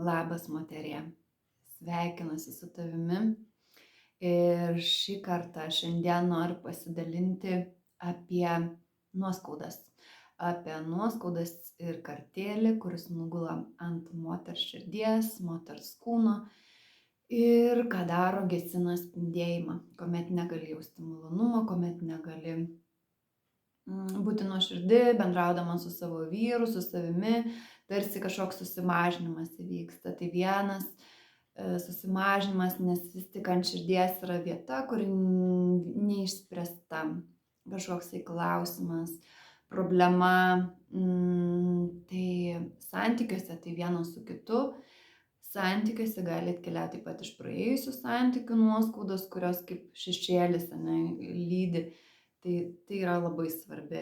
Labas, moterie. Sveikinuosi su tavimi. Ir šį kartą šiandien noriu pasidalinti apie nuoskaudas. Apie nuoskaudas ir kartėlį, kuris nugula ant moters širdies, moters kūno. Ir ką daro, gesina spindėjimą, kuomet negali jausti malonumo, kuomet negali būti nuoširdi, bendraudama su savo vyru, su savimi, tarsi kažkoks susimažinimas įvyksta. Tai vienas susimažinimas, nes vis tik ant širdies yra vieta, kuri neišspręsta. Kažkoks tai klausimas, problema. Tai santykiuose, tai vienas su kitu. Santykiuose gali atkeliauti taip pat iš praėjusių santykių nuoskaudos, kurios kaip šešėlis lydi. Tai yra labai svarbi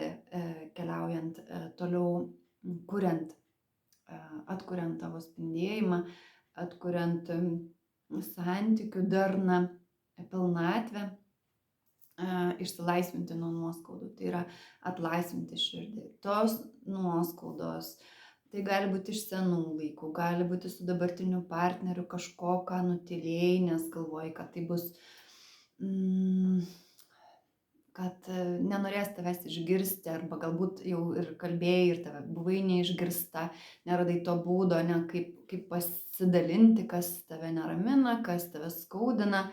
keliaujant toliau, kuriant, atkuriant tavo spindėjimą, atkuriant santykių darną, pilnatvę, išsilaisvinti nuo nuoskaudų. Tai yra atlaisvinti širdį. Tos nuoskaudos, tai gali būti iš senų laikų, gali būti su dabartiniu partneriu kažko, ką nutylėjai, nes galvoji, kad tai bus kad nenorės tavęs išgirsti, arba galbūt jau ir kalbėjai ir tave buvai neišgirsta, neradai to būdo, kaip pasidalinti, kas tave neramina, kas tave skaudina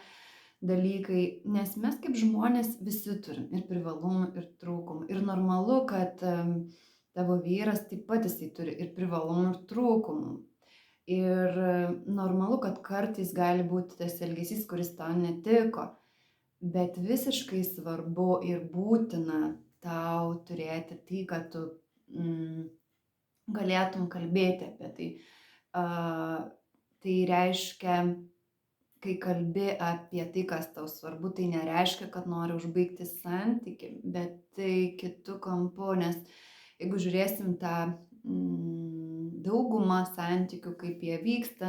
dalykai, nes mes kaip žmonės visi turim ir privalumų, ir trūkumų. Ir normalu, kad tavo vyras taip pat jisai turi ir privalumų, ir trūkumų. Ir normalu, kad kartais gali būti tas elgesys, kuris tau netiko. Bet visiškai svarbu ir būtina tau turėti tai, kad tu galėtum kalbėti apie tai. Tai reiškia, kai kalbi apie tai, kas tau svarbu, tai nereiškia, kad nori užbaigti santykį, bet tai kitu kampu, nes jeigu žiūrėsim tą daugumą santykių, kaip jie vyksta,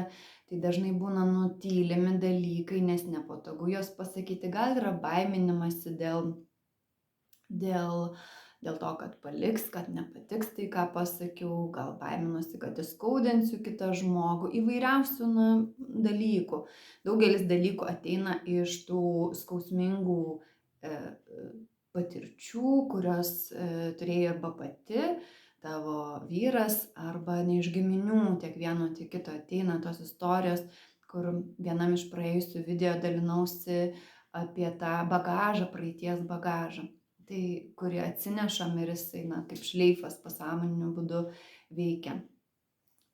tai dažnai būna nutylimi dalykai, nes nepatogu juos pasakyti. Gal yra baiminimasi dėl to, kad paliks, kad nepatiks tai, ką pasakiau, gal baiminuosi, kad įskaudinsiu kitą žmogų, įvairiausių dalykų. Daugelis dalykų ateina iš tų skausmingų patirčių, kurios turėjo arba pati, tavo vyras, arba ne iš giminių, tiek vieno, tiek kito ateina tos istorijos, kur vienam iš praėjusių video dalinausi apie tą bagažą, praeities bagažą. Tai, kurį atsinešam ir jisai, kaip šleifas pasąmoniniu būdu veikia.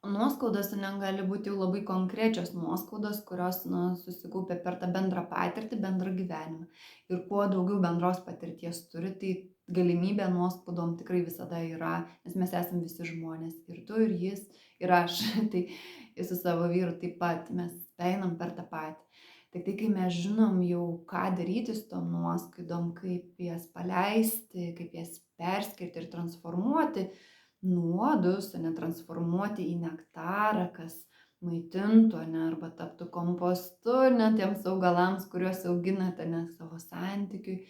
Nuoskaudos gali būti jau labai konkrečios nuoskaudos, kurios susikaupia per tą bendrą patirtį, bendrą gyvenimą. Ir kuo daugiau bendros patirties turi, tai galimybė nuoskaudom tikrai visada yra, nes mes esame visi žmonės. Ir tu, ir jis, ir aš. Tai su savo vyru taip pat mes einam per tą patį. Tik tai, kai mes žinom jau, ką daryti su tom nuoskaidom, kaip jas paleisti, kaip jas perskirti ir transformuoti nuodus, transformuoti į nektarą, kas maitintų, arba taptų kompostu tiems augalams, kuriuos auginate savo santykiui.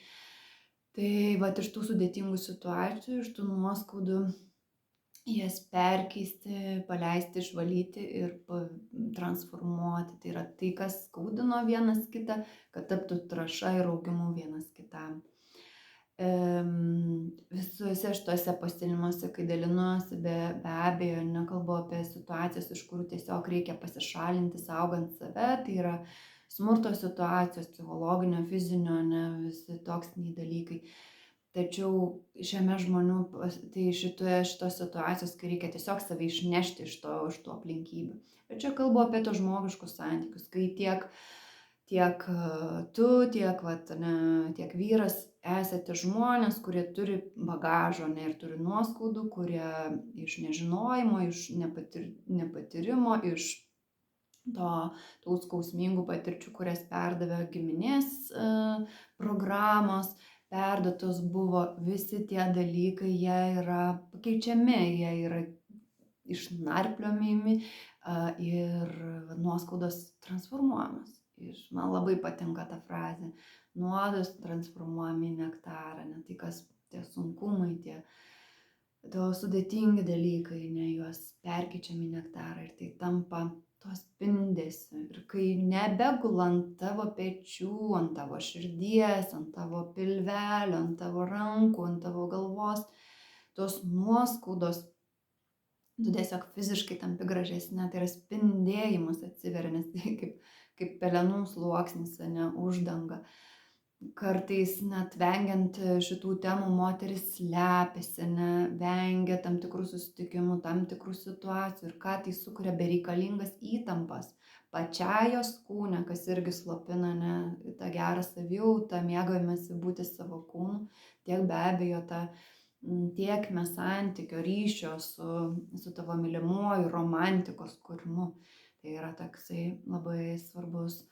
Tai iš tų sudėtingų situacijų, iš tų nuoskaudų jas perkeisti, paleisti, išvalyti ir transformuoti. Tai yra tai, kas skaudino vienas kitą, kad taptų trąša ir augimu vienas kitam. Visuose šituose pasidalinimuose, kai dalinuosi, be abejo, nekalbu apie situacijas, iš kurių tiesiog reikia pasišalinti, saugant save. Tai yra smurto situacijos, psichologinio, fizinio, visi toksiniai dalykai. Tačiau šiame žmonių, tai šitos situacijos, kai reikia tiesiog save išnešti iš tų aplinkybių. Bet čia kalbu apie tos žmogiškus santykius, kai tiek tu, tiek vyras esate žmonės, kurie turi bagažo ir turi nuoskaudų, kurie iš nežinojimo, iš nepatyrimo, iš tų skausmingų patirčių, kurias perdavė giminės programos, perduotos buvo, visi tie dalykai, jie yra pakeičiami, jie yra išnarpliojami ir nuoskaudos transformuojamos. Man labai patinka ta frazė. Nuodus transformuojami į nektarą, tai kas tie sunkumai, tie sudėtingi dalykai, juos perkeičiami į nektarą ir tai tampa tuo spindesiu ir kai nebegula ant tavo pečių, ant tavo širdies, ant tavo pilvelio, ant tavo rankų, ant tavo galvos, tos nuoskaudos, tu tiesiog fiziškai tampi gražesnė, tai yra spindėjimas atsiveria, nes tai kaip pelenų sluoksnis, ne, uždanga. Kartais net vengiant šitų temų moteris slepiasi, ne, vengia tam tikrų susitikimų, tam tikrų situacijų ir ką tai sukuria bereikalingas įtampas pačiai jos kūne, kas irgi slopina, ne, tą gerą savijautą, mėgavimąsi būti savo kūnu, tiek be abejo tą tiekmę santykio ryšio su tavo mylimuoju, romantikos kūrimu. Tai yra toksai labai svarbus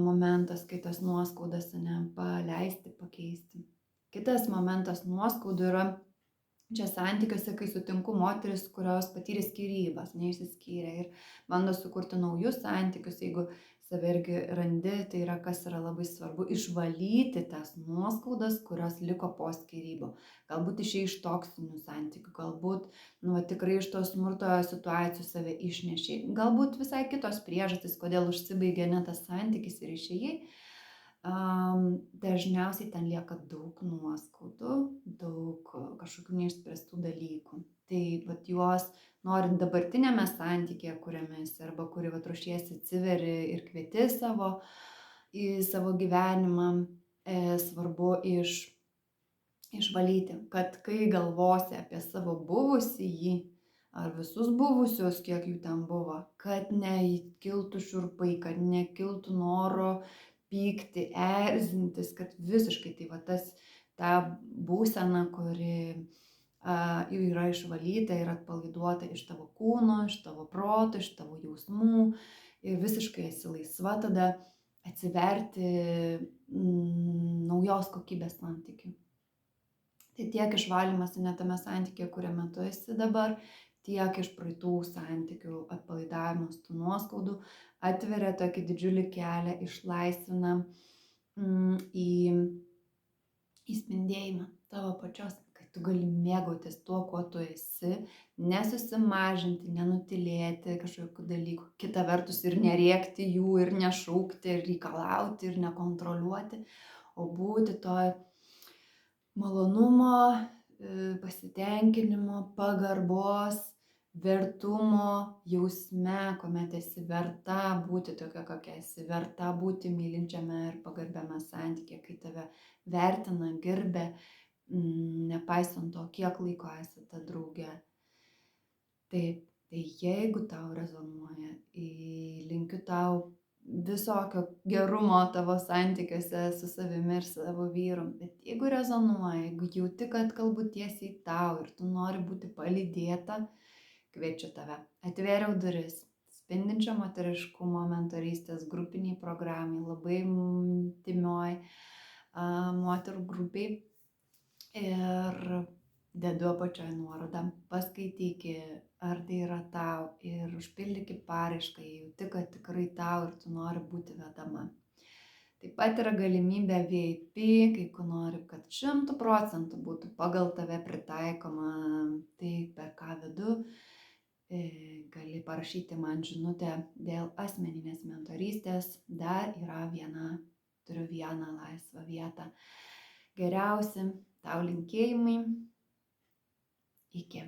momentas, kai tas nuoskaudas, ne, paleisti, pakeisti. Kitas momentas nuoskaudų yra čia santykiuose, kai sutinku moteris, kurios patyrė skyrybas, neišsiskyrė ir bando sukurti naujus santykius, jeigu save irgi randi, tai yra, kas yra labai svarbu, išvalyti tas nuoskaudas, kurios liko po skyrybų. Galbūt išėjai iš toksinių santykių, galbūt tikrai iš to smurto situacijų save išnešiai, galbūt visai kitos priežastys, kodėl užsibaigė ne tas santykis ir išėjai. Dažniausiai ten lieka daug nuoskaudų, daug kažkokių neišspręstų dalykų. Tai juos, norint dabartinėme santykėje, kuriame esi, arba kurį ruošiesi, atsiveri ir kvieti į savo gyvenimą, svarbu išvalyti, kad kai galvosi apie savo buvusį jį, ar visus buvusius, kiek jų ten buvo, kad nekiltų šiurpai, kad nekiltų noro pykti, erzintis, kad visiškai tai ta būsena, kuri jau yra išvalyta ir atpalaiduota iš tavo kūno, iš tavo proto, iš tavo jausmų ir visiškai esi laisva tada atsiverti naujos kokybės santykių. Tai tiek išvalymas ne tame santykėje, kuriame tu esi dabar, tiek iš praeitų santykių atpalaidavimas tų nuoskaudų atveria tokį didžiulį kelią, išlaisvina į spindėjimą tavo pačios, kad tu gali mėgautis tuo, kuo tu esi, nesusimažinti, nenutilėti kažkokių dalykų, kita vertus ir nerėkti jų, ir nešaukti, ir reikalauti, ir nekontroliuoti, o būti to malonumo, pasitenkinimo, pagarbos, vertumo jausme, kuomet esi verta būti tokia, kokia esi, verta būti mylinčiame ir pagarbiame santykė, kai tave vertina, gerbia, nepaisant to, kiek laiko esate drauge. Tai jeigu tau rezonuoja, linkiu tau visokio gerumo tavo santykiuose su savimi ir savo vyru, bet jeigu rezonuoja, jeigu jauti, kad kalbu tiesiai tau ir tu nori būti palydėta, kviečiu tave. Atvėriau duris spindinčio moteriškumo mentorystės grupiniai programai, labai intimioj moterų grupiai ir dedu apačioj nuorodą, paskaityki, ar tai yra tau ir užpildyki paraišką, jauti, kad tikrai tau ir tu nori būti vedama. Taip pat yra galimybė VIP, kai tu nori, kad 100% būtų pagal tave pritaikoma tai, per ką vedu, gali parašyti man žinutę dėl asmeninės mentorystės, turiu vieną laisvą vietą. Geriausi tau linkėjimai. Iki.